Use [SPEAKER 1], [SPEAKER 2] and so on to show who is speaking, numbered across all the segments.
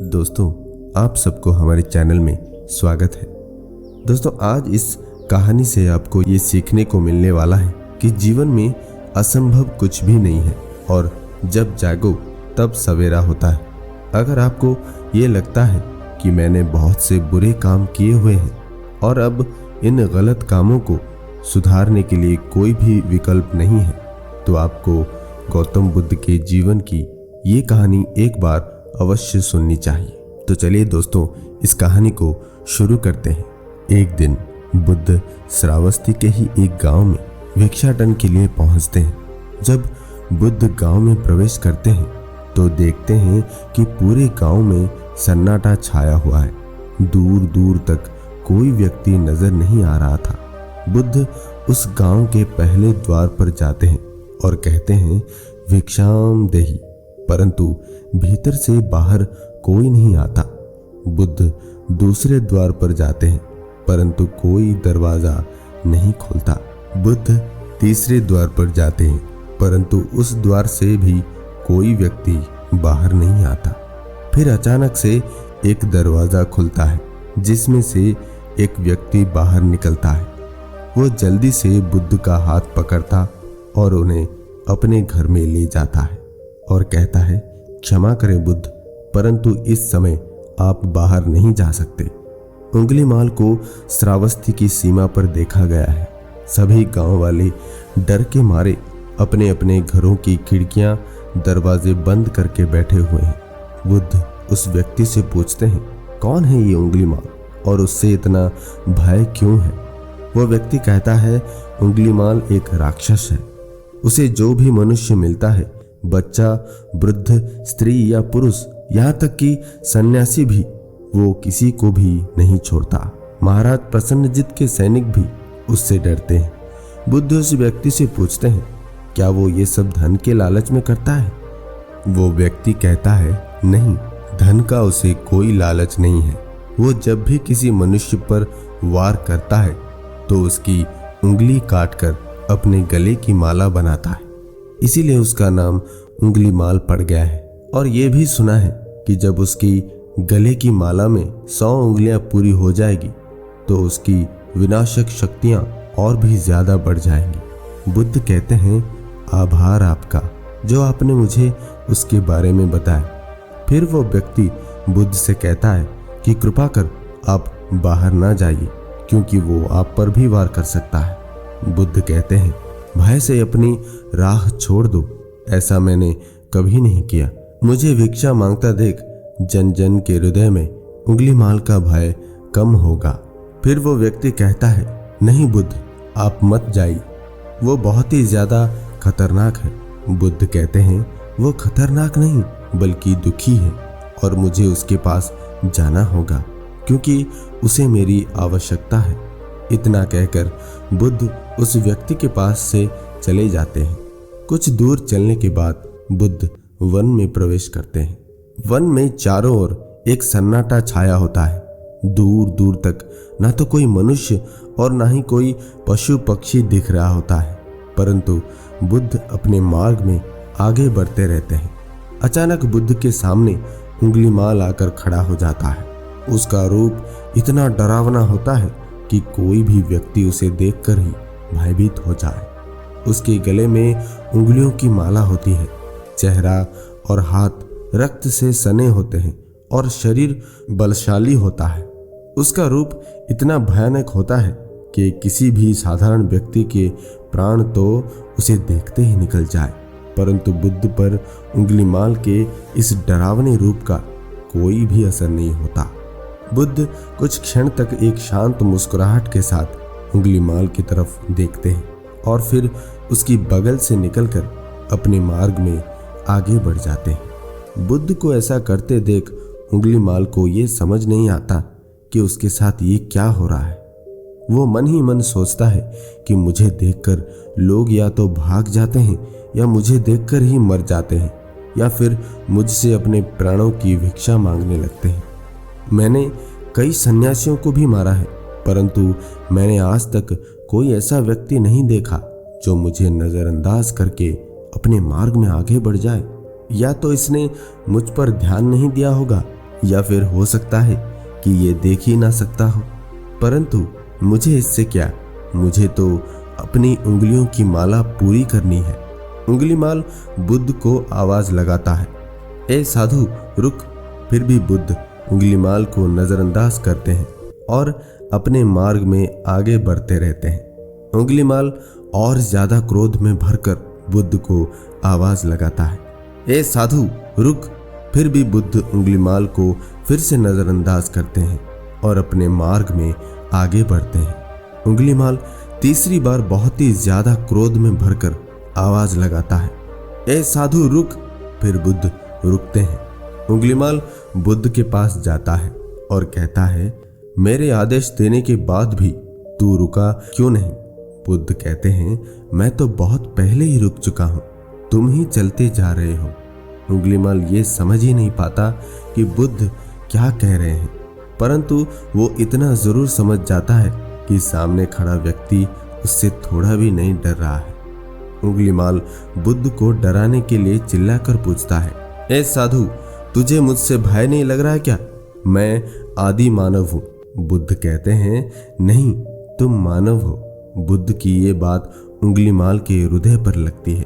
[SPEAKER 1] दोस्तों, आप सबको हमारे चैनल में स्वागत है। दोस्तों, आज इस कहानी से आपको ये सीखने को मिलने वाला है कि जीवन में असंभव कुछ भी नहीं है और जब जागो तब सवेरा होता है। अगर आपको ये लगता है कि मैंने बहुत से बुरे काम किए हुए हैं और अब इन गलत कामों को सुधारने के लिए कोई भी विकल्प नहीं है, तो आपको गौतम बुद्ध के जीवन की ये कहानी एक बार अवश्य सुननी चाहिए। तो चलिए दोस्तों, इस कहानी को शुरू करते हैं। एक दिन बुद्ध श्रावस्ती के ही एक गांव में भिक्षाटन के लिए पहुंचते हैं। जब बुद्ध गांव में प्रवेश करते हैं तो देखते हैं कि पूरे गांव में सन्नाटा छाया हुआ है। दूर दूर तक कोई व्यक्ति नजर नहीं आ रहा था। बुद्ध उस गांव के पहले द्वार पर जाते हैं और कहते हैं, भिक्षाम देहि, परंतु भीतर से बाहर कोई नहीं आता। बुद्ध दूसरे द्वार पर जाते हैं परंतु कोई दरवाजा नहीं खोलता। बुद्ध तीसरे द्वार पर जाते हैं परंतु उस द्वार से भी कोई व्यक्ति बाहर नहीं आता। फिर अचानक से एक दरवाजा खुलता है जिसमें से एक व्यक्ति बाहर निकलता है। वो जल्दी से बुद्ध का हाथ पकड़ता और उन्हें अपने घर में ले जाता है और कहता है, क्षमा करें बुद्ध, परंतु इस समय आप बाहर नहीं जा सकते। उंगलीमाल को श्रावस्ती की सीमा पर देखा गया है। सभी गांव वाले डर के मारे अपने अपने घरों की खिड़कियां दरवाजे बंद करके बैठे हुए हैं। बुद्ध उस व्यक्ति से पूछते हैं, कौन है ये उंगलीमाल और उससे इतना भय क्यों है? वो व्यक्ति कहता है, उंगलीमाल एक राक्षस है। उसे जो भी मनुष्य मिलता है, बच्चा, वृद्ध, स्त्री या पुरुष, यहाँ तक कि सन्यासी भी, वो किसी को भी नहीं छोड़ता। महाराज प्रसन्नजित के सैनिक भी उससे डरते हैं। बुद्ध उस व्यक्ति से पूछते हैं, क्या वो ये सब धन के लालच में करता है? वो व्यक्ति कहता है, नहीं, धन का उसे कोई लालच नहीं है। वो जब भी किसी मनुष्य पर वार करता है तो उसकी उंगली काटकर अपने गले की माला बनाता है, इसीलिए उसका नाम उंगलीमाल पड़ गया है। और ये भी सुना है कि जब उसकी गले की माला में 100 उंगलियां पूरी हो जाएगी तो उसकी विनाशक शक्तियां और भी ज्यादा बढ़ जाएंगी। बुद्ध कहते हैं, आभार आपका जो आपने मुझे उसके बारे में बताया। फिर वो व्यक्ति बुद्ध से कहता है कि कृपा कर आप बाहर ना जाइए क्योंकि वो आप पर भी वार कर सकता है। बुद्ध कहते हैं, भय से अपनी राह छोड़ दो, ऐसा मैंने कभी नहीं किया। मुझे भिक्षा मांगता देख जन जन के हृदय में उंगलीमाल का भय कम होगा। फिर वो व्यक्ति कहता है, नहीं बुद्ध, आप मत जाइए, वो बहुत ही ज्यादा खतरनाक है। बुद्ध कहते हैं, वो खतरनाक नहीं बल्कि दुखी है और मुझे उसके पास जाना होगा क्योंकि उसे मेरी आवश्यकता है। इतना कहकर बुद्ध उस व्यक्ति के पास से चले जाते हैं। कुछ दूर चलने के बाद बुद्ध वन में प्रवेश करते हैं। वन में चारों ओर एक सन्नाटा छाया होता है। दूर दूर तक ना तो कोई मनुष्य और ना ही कोई पशु पक्षी दिख रहा होता है, परंतु बुद्ध अपने मार्ग में आगे बढ़ते रहते हैं। अचानक बुद्ध के सामने उंगलीमाल आकर खड़ा हो जाता है। उसका रूप इतना डरावना होता है कि कोई भी व्यक्ति उसे देखकर ही भयभीत हो जाए। उसके गले में उंगलियों की माला होती है। चेहरा और हाथ रक्त से सने होते हैं और शरीर बलशाली होता है। उसका रूप इतना भयानक होता है कि किसी भी साधारण व्यक्ति के प्राण तो उसे देखते ही निकल जाए, परंतु बुद्ध पर उंगलीमाल के इस डरावने रूप का कोई भी असर नहीं होता। बुद्ध कुछ क्षण तक एक शांत मुस्कुराहट के साथ उंगलीमाल की तरफ देखते हैं और फिर उसकी बगल से निकलकर अपने मार्ग में आगे बढ़ जाते हैं। बुद्ध को ऐसा करते देख उंगलीमाल को ये समझ नहीं आता कि उसके साथ ये क्या हो रहा है। वो मन ही मन सोचता है कि मुझे देखकर लोग या तो भाग जाते हैं या मुझे देखकर ही मर जाते हैं या फिर मुझसे अपने प्राणों की भिक्षा मांगने लगते हैं। मैंने कई सन्यासियों को भी मारा है, परंतु मैंने आज तक कोई ऐसा व्यक्ति नहीं देखा जो मुझे नजरअंदाज करके अपने मार्ग में आगे बढ़ जाए। या तो इसने मुझ पर ध्यान नहीं दिया होगा या फिर हो सकता है कि ये देख ही ना सकता हो, परंतु मुझे इससे क्या, मुझे तो अपनी उंगलियों की माला पूरी करनी है। उंगलीमाल बुद्ध को आवाज लगाता है, ए साधु रुक। फिर भी बुद्ध उंगलीमाल को नजरअंदाज करते हैं और अपने मार्ग में आगे बढ़ते रहते हैं। उंगलीमाल और ज्यादा क्रोध में भरकर बुद्ध को आवाज लगाता है, ए साधु रुक। फिर भी बुद्ध उंगलीमाल को फिर से नजरअंदाज करते हैं और अपने मार्ग में आगे बढ़ते हैं। उंगलीमाल तीसरी बार बहुत ही ज्यादा क्रोध में भरकर आवाज लगाता है, ए साधु रुक। फिर बुद्ध रुकते हैं। उंगलीमाल बुद्ध के पास जाता है और कहता है, मेरे आदेश देने के बाद भी तू रुका क्यों नहीं? बुद्ध कहते हैं, मैं तो बहुत पहले ही रुक चुका हूं, तुम ही चलते जा रहे हो। उंगलीमाल ये समझ ही नहीं पाता कि बुद्ध क्या कह रहे हैं, परंतु वो इतना जरूर समझ जाता है कि सामने खड़ा व्यक्ति उससे थोड़ा भी नहीं डर रहा है। उंगलीमाल बुद्ध को डराने के लिए चिल्लाकर पूछता है, ए साधु तुझे मुझसे भय नहीं लग रहा है क्या? मैं आदि मानव हूँ। बुद्ध कहते हैं, नहीं तुम मानव हो। बुद्ध की ये बात उंगलीमाल के हृदय पर लगती है।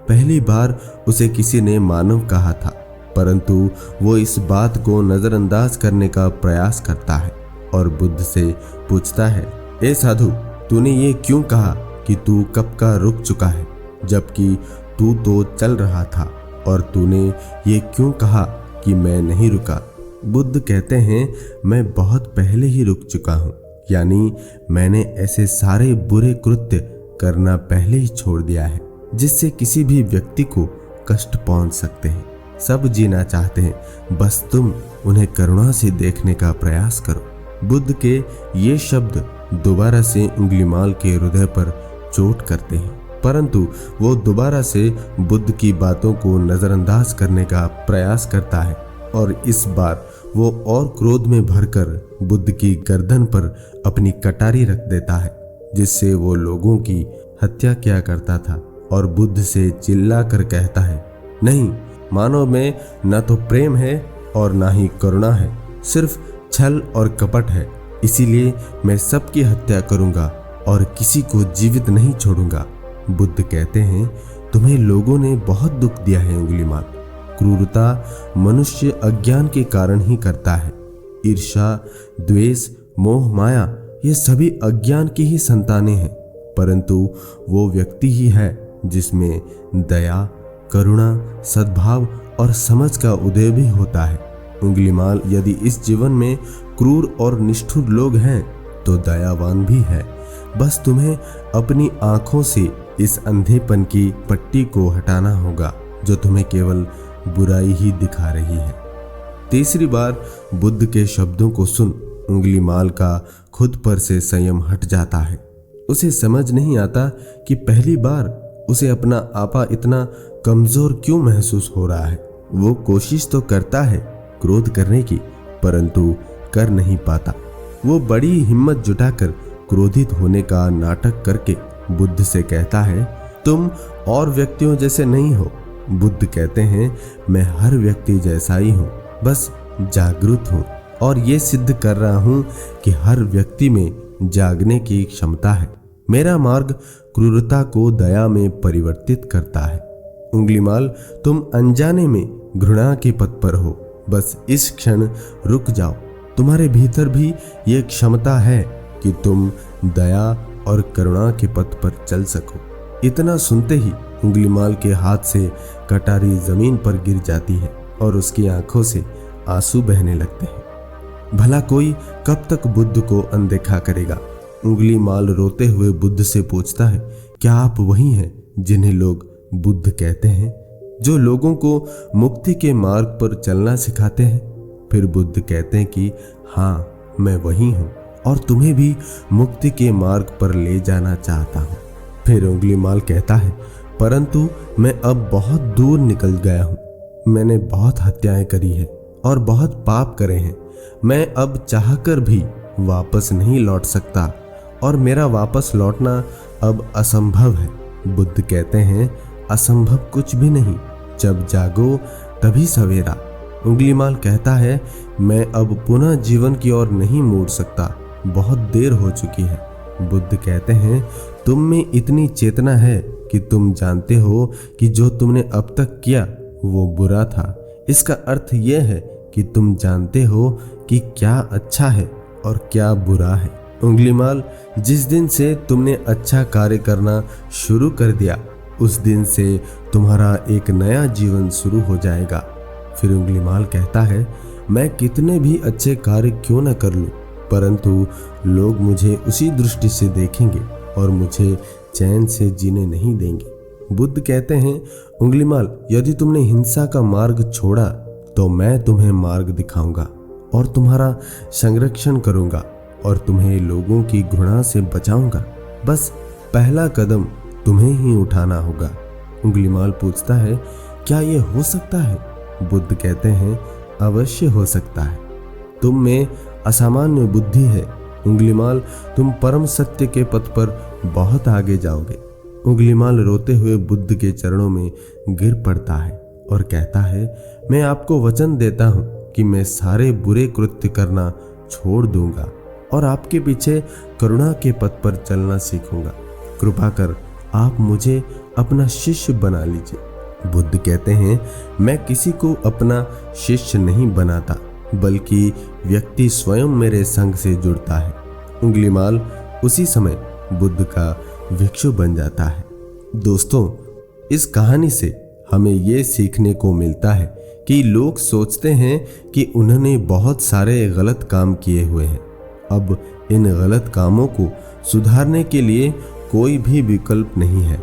[SPEAKER 1] पहली बार उसे किसी ने मानव कहा था, परंतु वो इस बात को नजरअंदाज करने का प्रयास करता है और बुद्ध से पूछता है, ए साधु तूने ये क्यों कहा कि तू कब का रुक चुका है, जबकि तू तो चल रहा था? और तूने ये क्यों कहा कि मैं नहीं रुका? बुद्ध कहते हैं, मैं बहुत पहले ही रुक चुका हूँ, यानी मैंने ऐसे सारे बुरे कृत्य करना पहले ही छोड़ दिया है जिससे किसी भी व्यक्ति को कष्ट पहुंच सकते हैं। सब जीना चाहते हैं, बस तुम उन्हें करुणा से देखने का प्रयास करो। बुद्ध के ये शब्द दोबारा से उंगलीमाल के हृदय पर चोट करते हैं, परंतु वो दोबारा से बुद्ध की बातों को नजरअंदाज करने का प्रयास करता है और इस बार वो और क्रोध में भरकर बुद्ध की गर्दन पर अपनी कटारी रख देता है, जिससे वो लोगों की हत्या किया करता था और बुद्ध से चिल्लाकर कहता है, नहीं, मानव में न तो प्रेम है और ना ही करुणा है, सिर्फ छल और कपट है। इसीलिए मैं सबकी हत्या करूंगा और किसी को जीवित नहीं छोड़ूंगा। बुद्ध कहते हैं, तुम्हें लोगों ने बहुत दुख दिया है उंगलीमाल। क्रूरता मनुष्य अज्ञान के कारण ही करता है। ईर्ष्या, द्वेष, मोह, माया ये सभी अज्ञान की ही संतानें हैं, परंतु वो व्यक्ति ही है जिसमें दया, करुणा, सद्भाव और समझ का उदय भी होता है। उंगलीमाल यदि इस जीवन में क्रूर और निष्ठुर लोग हैं तो दयावान भी है। बस तुम्हें अपनी आंखों से इस अंधेपन की पट्टी को हटाना होगा जो तुम्हें केवल बुराई ही दिखा रही है। तीसरी बार बुद्ध के शब्दों को सुन उंगलीमाल का खुद पर से संयम हट जाता है। उसे समझ नहीं आता कि पहली बार उसे अपना आपा इतना कमजोर क्यों महसूस हो रहा है। वो कोशिश तो करता है क्रोध करने की, परंतु कर नहीं पाता। वो बड़ी हिम्मत जुटाकर क्रोधित होने का नाटक करके बुद्ध से कहता है, तुम और व्यक्तियों जैसे नहीं हो। बुद्ध कहते हैं, मैं हर व्यक्ति जैसा ही हूँ, बस जागरूक हूँ और ये सिद्ध कर रहा हूँ कि हर व्यक्ति में जागने की क्षमता है। मेरा मार्ग क्रूरता को दया में परिवर्तित करता है। उंगलीमाल, तुम अनजाने में घृणा के पथ पर हो, बस इस क्षण रुक जाओ। तुम्हारे भीतर भी ये क्षमता है कि तुम दया और करुणा के पथ पर चल सको। इतना सुनते ही उंगलीमाल के हाथ से कटारी जमीन पर गिर जाती है और उसकी आंखों से आंसू बहने लगते हैं। भला कोई कब तक बुद्ध को अनदेखा करेगा? उंगलीमाल रोते हुए बुद्ध से पूछता है, क्या आप वही हैं जिन्हें लोग बुद्ध कहते हैं, जो लोगों को मुक्ति के मार्ग पर चलना सिखाते हैं? फिर बुद्ध कहते हैं कि हाँ, मैं वही हूँ और तुम्हें भी मुक्ति के मार्ग पर ले जाना चाहता हूँ। फिर उंगलीमाल कहता है, परंतु मैं अब बहुत दूर निकल गया हूँ। मैंने बहुत हत्याएं करी है और बहुत पाप करे हैं। मैं अब चाहकर भी वापस नहीं लौट सकता और मेरा वापस लौटना अब असंभव है। बुद्ध कहते हैं, असंभव कुछ भी नहीं, जब जागो तभी सवेरा। उंगलीमाल कहता है, मैं अब पुनः जीवन की ओर नहीं मुड़ सकता, बहुत देर हो चुकी है। बुद्ध कहते हैं, तुम में इतनी चेतना है कि तुम जानते हो कि जो तुमने अब तक किया वो बुरा था। इसका अर्थ यह है कि तुम जानते हो कि क्या अच्छा है और क्या बुरा है। उंगलीमाल, जिस दिन से तुमने अच्छा कार्य करना शुरू कर दिया उस दिन से तुम्हारा एक नया जीवन शुरू हो जाएगा। फिर उंगलीमाल कहता है, मैं कितने भी अच्छे कार्य क्यों न कर लूं, परंतु लोग मुझे उसी दृष्टि से देखेंगे और मुझे चैन से जीने नहीं देंगे। बुद्ध कहते हैं, उंगलीमाल, यदि तुमने हिंसा का मार्ग छोड़ा तो मैं तुम्हें मार्ग दिखाऊंगा और तुम्हारा संरक्षण करूंगा और तुम्हें लोगों की घृणा से बचाऊंगा। बस पहला कदम तुम्हें ही उठाना होगा। उंगलीमाल पूछता है, क्या ये हो सकता है? बुद्ध कहते हैं, अवश्य हो सकता है। तुम में असामान्य बुद्धि है उंगलीमाल, तुम परम सत्य के पथ पर बहुत आगे जाओगे। उंगलीमाल रोते हुए बुद्ध के चरणों में गिर पड़ता है और कहता है, मैं आपको वचन देता हूं कि मैं सारे बुरे कृत्य करना छोड़ दूंगा और आपके पीछे करुणा के पथ पर चलना सीखूंगा। कृपा कर आप मुझे अपना शिष्य बना लीजिए। बुद्ध कहते हैं, मैं किसी को अपना शिष्य नहीं बनाता, बल्कि व्यक्ति स्वयं मेरे संग से जुड़ता है। उंगलीमाल उसी समय बुद्ध का भिक्षु बन जाता है। दोस्तों, इस कहानी से हमें ये सीखने को मिलता है कि लोग सोचते हैं कि उन्होंने बहुत सारे गलत काम किए हुए हैं। अब इन गलत कामों को सुधारने के लिए कोई भी विकल्प नहीं है।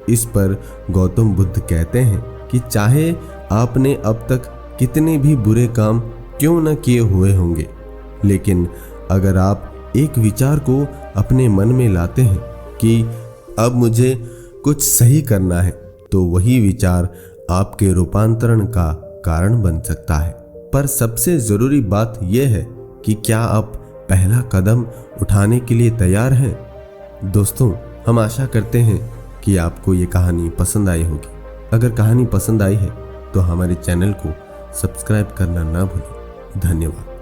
[SPEAKER 1] इस पर गौतम बुद्ध कहते हैं कि चाहे आपने अब तक कितने भी बुरे काम क्यों न किए हुए होंगे, लेकिन अगर आप एक विचार को अपने मन में लाते हैं कि अब मुझे कुछ सही करना है, तो वही विचार आपके रूपांतरण का कारण बन सकता है। पर सबसे जरूरी बात यह है कि क्या आप पहला कदम उठाने के लिए तैयार हैं? दोस्तों, हम आशा करते हैं कि आपको ये कहानी पसंद आई होगी। अगर कहानी पसंद आई है तो हमारे चैनल को सब्सक्राइब करना ना भूलें। धन्यवाद।